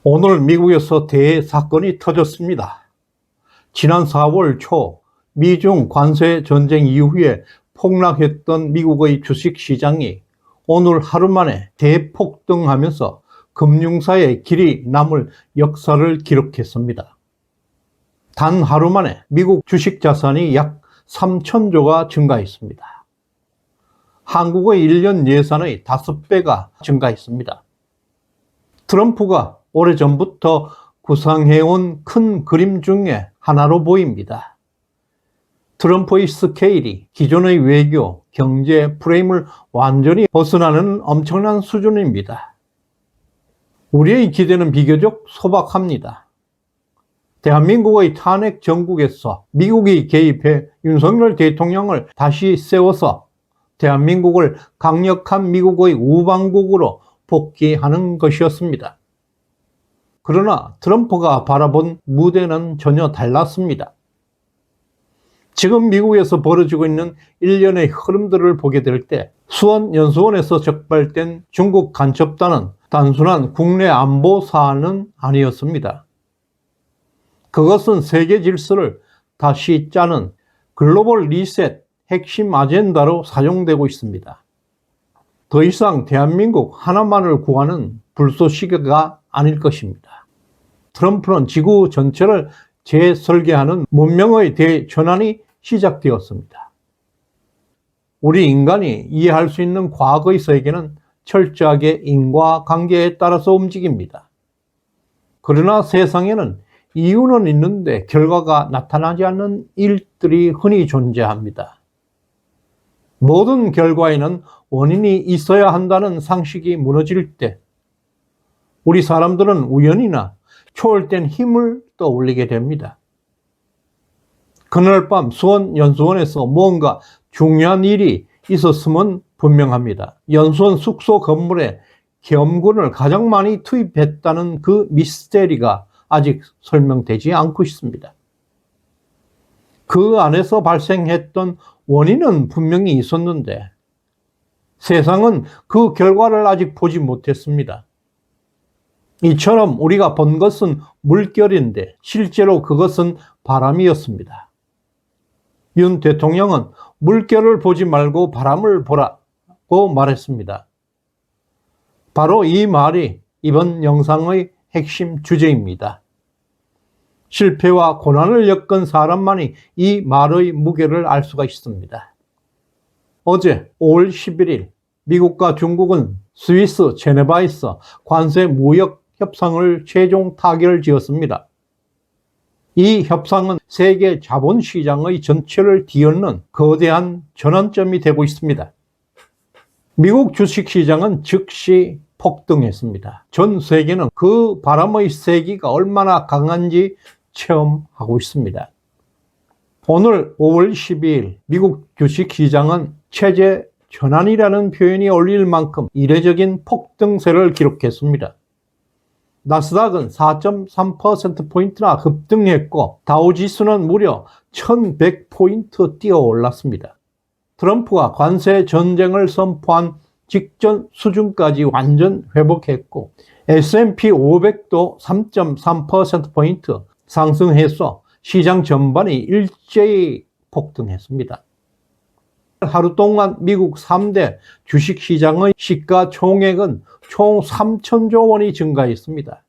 오늘 미국에서 대사건이 터졌습니다. 지난 4월 초 미중 관세 전쟁 이후에 폭락했던 미국의 주식시장이 오늘 하루 만에 대폭등하면서 금융사의 길이 남을 역사를 기록했습니다. 단 하루 만에 미국 주식 자산이 약 3,000조가 증가했습니다. 한국의 1년 예산의 5배가 증가했습니다. 트럼프가 오래전부터 구상해온 큰 그림 중에 하나로 보입니다. 트럼프의 스케일이 기존의 외교, 경제 프레임을 완전히 벗어나는 엄청난 수준입니다. 우리의 기대는 비교적 소박합니다. 대한민국의 탄핵 정국에서 미국이 개입해 윤석열 대통령을 다시 세워서 대한민국을 강력한 미국의 우방국으로 복귀하는 것이었습니다. 그러나 트럼프가 바라본 무대는 전혀 달랐습니다. 지금 미국에서 벌어지고 있는 일련의 흐름들을 보게 될 때 수원연수원에서 적발된 중국 간첩단은 단순한 국내 안보 사안은 아니었습니다. 그것은 세계 질서를 다시 짜는 글로벌 리셋 핵심 아젠다로 사용되고 있습니다. 더 이상 대한민국 하나만을 구하는 불쏘시개가 아닐 것입니다. 트럼프는 지구 전체를 재설계하는 문명의 대전환이 시작되었습니다. 우리 인간이 이해할 수 있는 과거의 세계는 철저하게 인과관계에 따라서 움직입니다. 그러나 세상에는 이유는 있는데 결과가 나타나지 않는 일들이 흔히 존재합니다. 모든 결과에는 원인이 있어야 한다는 상식이 무너질 때 우리 사람들은 우연이나 초월된 힘을 떠올리게 됩니다. 그날 밤 수원연수원에서 뭔가 중요한 일이 있었음은 분명합니다. 연수원 숙소 건물에 계엄군을 가장 많이 투입했다는 그 미스테리가 아직 설명되지 않고 있습니다. 그 안에서 발생했던 원인은 분명히 있었는데 세상은 그 결과를 아직 보지 못했습니다. 이처럼 우리가 본 것은 물결인데 실제로 그것은 바람이었습니다. 윤 대통령은 물결을 보지 말고 바람을 보라고 말했습니다. 바로 이 말이 이번 영상의 핵심 주제입니다. 실패와 고난을 겪은 사람만이 이 말의 무게를 알 수가 있습니다. 어제 5월 11일 미국과 중국은 스위스 제네바에서 관세 무역 협상을 최종 타결 지었습니다. 이 협상은 세계 자본시장의 전체를 뒤엎는 거대한 전환점이 되고 있습니다. 미국 주식시장은 즉시 폭등했습니다. 전 세계는 그 바람의 세기가 얼마나 강한지 체험하고 있습니다. 오늘 5월 12일 미국 주식시장은 체제 전환이라는 표현이 어울릴 만큼 이례적인 폭등세를 기록했습니다. 나스닥은 4.3%포인트나 급등했고 다우지수는 무려 1100포인트 뛰어 올랐습니다. 트럼프가 관세 전쟁을 선포한 직전 수준까지 완전 회복했고 S&P 500도 3.3%포인트 상승해서 시장 전반이 일제히 폭등했습니다. 하루 동안 미국 3대 주식시장의 시가총액은 총 3,000조 원이 증가했습니다.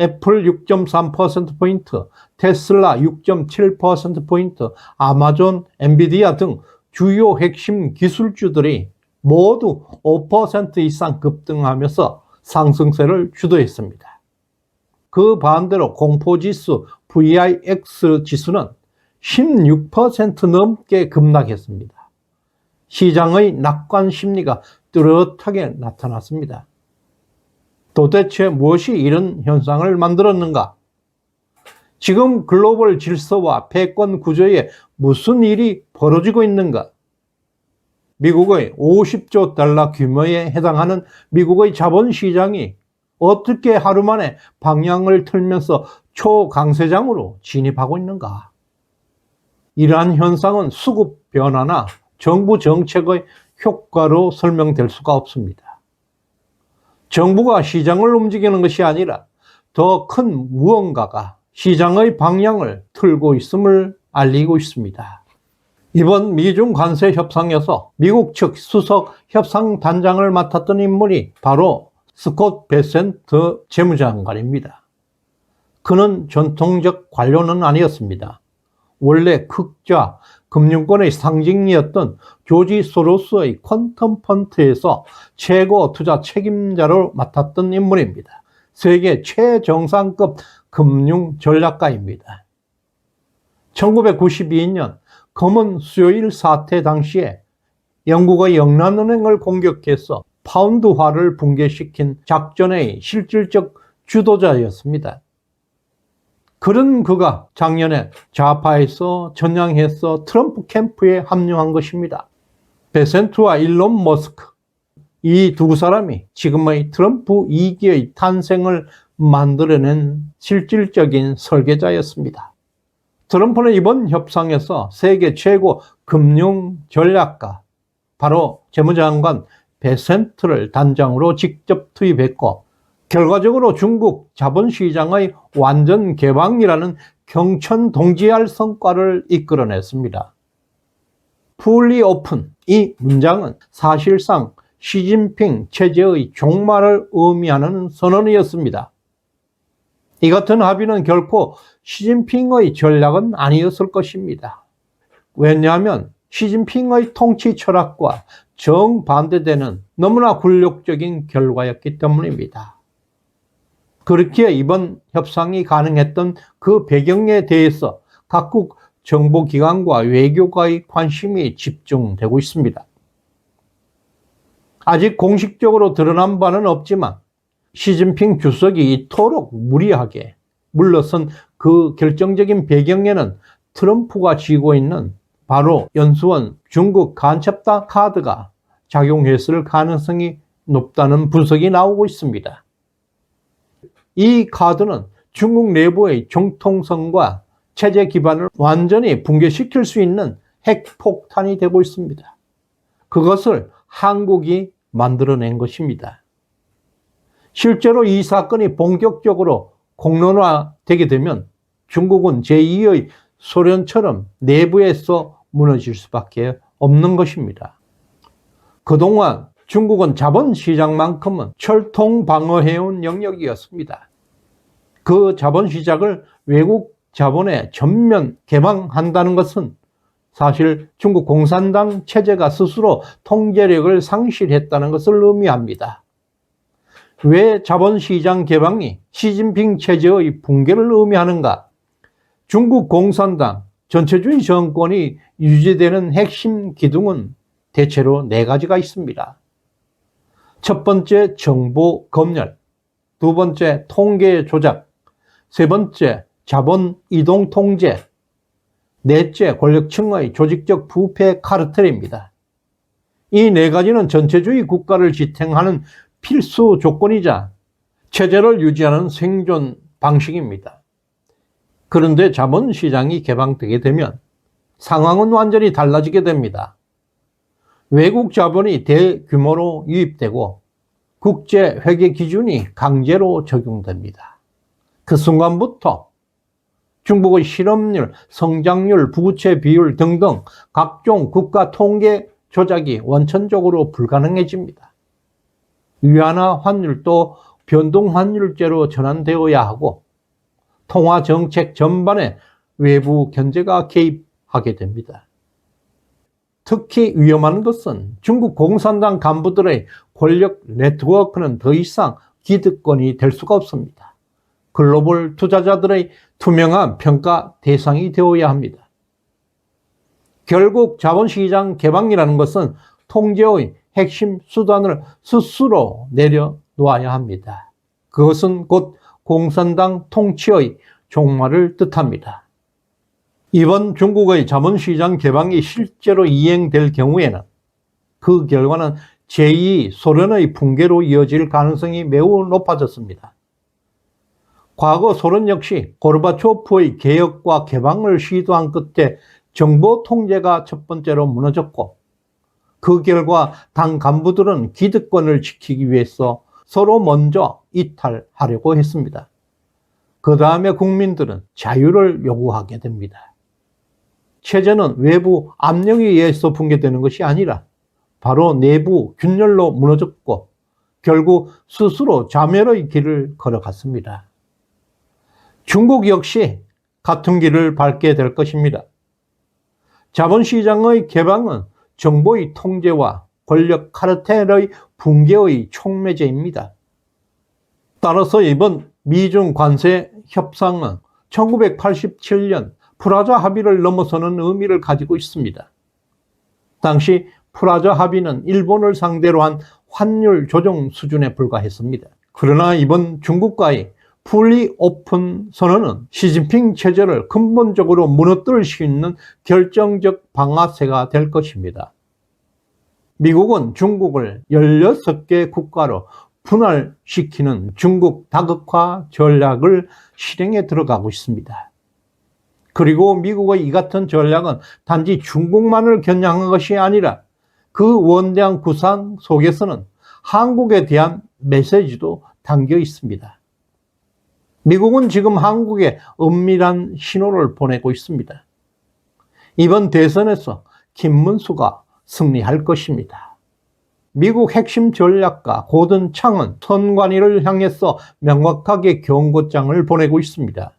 애플 6.3%포인트, 테슬라 6.7%포인트, 아마존, 엔비디아 등 주요 핵심 기술주들이 모두 5% 이상 급등하면서 상승세를 주도했습니다. 그 반대로 공포지수 VIX 지수는 16% 넘게 급락했습니다. 시장의 낙관 심리가 뚜렷하게 나타났습니다. 도대체 무엇이 이런 현상을 만들었는가? 지금 글로벌 질서와 패권 구조에 무슨 일이 벌어지고 있는가? 미국의 50조 달러 규모에 해당하는 미국의 자본시장이 어떻게 하루 만에 방향을 틀면서 초강세장으로 진입하고 있는가? 이러한 현상은 수급 변화나 정부 정책의 효과로 설명될 수가 없습니다. 정부가 시장을 움직이는 것이 아니라 더 큰 무언가가 시장의 방향을 틀고 있음을 알리고 있습니다. 이번 미중 관세 협상에서 미국 측 수석 협상단장을 맡았던 인물이 바로 스콧 베센트 재무장관입니다. 그는 전통적 관료는 아니었습니다. 원래 극좌 금융권의 상징이었던 조지 소로스의 퀀텀 펀드에서 최고 투자 책임자로 맡았던 인물입니다. 세계 최정상급 금융 전략가입니다. 1992년 검은 수요일 사태 당시에 영국의 영란은행을 공격해서 파운드화를 붕괴시킨 작전의 실질적 주도자였습니다. 그런 그가 작년에 좌파에서 전향해서 트럼프 캠프에 합류한 것입니다. 베센트와 일론 머스크, 이 두 사람이 지금의 트럼프 2기의 탄생을 만들어낸 실질적인 설계자였습니다. 트럼프는 이번 협상에서 세계 최고 금융 전략가, 바로 재무장관 베센트를 단장으로 직접 투입했고, 결과적으로 중국 자본시장의 완전 개방이라는 경천동지할 성과를 이끌어냈습니다. Fully Open, 이 문장은 사실상 시진핑 체제의 종말을 의미하는 선언이었습니다. 이 같은 합의는 결코 시진핑의 전략은 아니었을 것입니다. 왜냐하면 시진핑의 통치 철학과 정반대되는 너무나 굴욕적인 결과였기 때문입니다. 그렇기에 이번 협상이 가능했던 그 배경에 대해서 각국 정보기관과 외교가의 관심이 집중되고 있습니다. 아직 공식적으로 드러난 바는 없지만 시진핑 주석이 이토록 무리하게 물러선 그 결정적인 배경에는 트럼프가 쥐고 있는 바로 연수원 중국 간첩단 카드가 작용했을 가능성이 높다는 분석이 나오고 있습니다. 이 카드는 중국 내부의 정통성과 체제 기반을 완전히 붕괴시킬 수 있는 핵폭탄이 되고 있습니다. 그것을 한국이 만들어낸 것입니다. 실제로 이 사건이 본격적으로 공론화되게 되면 중국은 제2의 소련처럼 내부에서 무너질 수밖에 없는 것입니다. 그동안 중국은 자본시장만큼은 철통방어해온 영역이었습니다. 그 자본시장을 외국 자본에 전면 개방한다는 것은 사실 중국 공산당 체제가 스스로 통제력을 상실했다는 것을 의미합니다. 왜 자본시장 개방이 시진핑 체제의 붕괴를 의미하는가? 중국 공산당 전체주의 정권이 유지되는 핵심 기둥은 대체로 4가지가 있습니다. 첫 번째, 정보 검열. 두 번째, 통계 조작. 세 번째, 자본 이동 통제. 넷째, 권력층의 조직적 부패 카르텔입니다. 이 4가지는 전체주의 국가를 지탱하는 필수 조건이자 체제를 유지하는 생존 방식입니다. 그런데 자본시장이 개방되게 되면 상황은 완전히 달라지게 됩니다. 외국 자본이 대규모로 유입되고 국제 회계 기준이 강제로 적용됩니다. 그 순간부터 중국의 실업률, 성장률, 부채 비율 등등 각종 국가 통계 조작이 원천적으로 불가능해집니다. 위안화 환율도 변동환율제로 전환되어야 하고 통화 정책 전반에 외부 견제가 개입하게 됩니다. 특히 위험한 것은 중국 공산당 간부들의 권력 네트워크는 더 이상 기득권이 될 수가 없습니다. 글로벌 투자자들의 투명한 평가 대상이 되어야 합니다. 결국 자본시장 개방이라는 것은 통제의 핵심 수단을 스스로 내려놓아야 합니다. 그것은 곧 공산당 통치의 종말을 뜻합니다. 이번 중국의 자본시장 개방이 실제로 이행될 경우에는 그 결과는 제2 소련의 붕괴로 이어질 가능성이 매우 높아졌습니다. 과거 소련 역시 고르바초프의 개혁과 개방을 시도한 끝에 정보 통제가 첫 번째로 무너졌고 그 결과 당 간부들은 기득권을 지키기 위해서 서로 먼저 이탈하려고 했습니다. 그 다음에 국민들은 자유를 요구하게 됩니다. 체제는 외부 압력에 의해서 붕괴되는 것이 아니라 바로 내부 균열로 무너졌고 결국 스스로 자멸의 길을 걸어갔습니다. 중국 역시 같은 길을 밟게 될 것입니다. 자본시장의 개방은 정보의 통제와 권력 카르텔의 붕괴의 촉매제입니다. 따라서 이번 미중 관세 협상은 1987년 프라자 합의를 넘어서는 의미를 가지고 있습니다. 당시 프라자 합의는 일본을 상대로 한 환율 조정 수준에 불과했습니다. 그러나 이번 중국과의 풀리 오픈 선언은 시진핑 체제를 근본적으로 무너뜨릴 수 있는 결정적 방아쇠가 될 것입니다. 미국은 중국을 16개 국가로 분할시키는 중국 다극화 전략을 실행에 들어가고 있습니다. 그리고 미국의 이 같은 전략은 단지 중국만을 겨냥한 것이 아니라 그 원대한 구상 속에서는 한국에 대한 메시지도 담겨 있습니다. 미국은 지금 한국에 은밀한 신호를 보내고 있습니다. 이번 대선에서 김문수가 승리할 것입니다. 미국 핵심 전략가 고든 창은 선관위를 향해서 명확하게 경고장을 보내고 있습니다.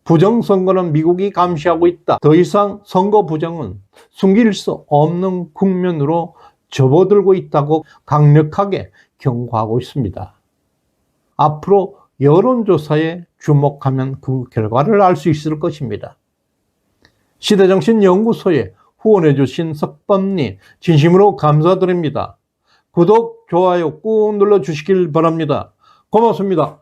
부정선거는 미국이 감시하고 있다. 더 이상 선거 부정은 숨길 수 없는 국면으로 접어들고 있다고 강력하게 경고하고 있습니다. 앞으로 여론조사에 주목하면 그 결과를 알 수 있을 것입니다. 시대정신연구소에 후원해주신 석범님 진심으로 감사드립니다. 구독, 좋아요 꾹 눌러주시길 바랍니다. 고맙습니다.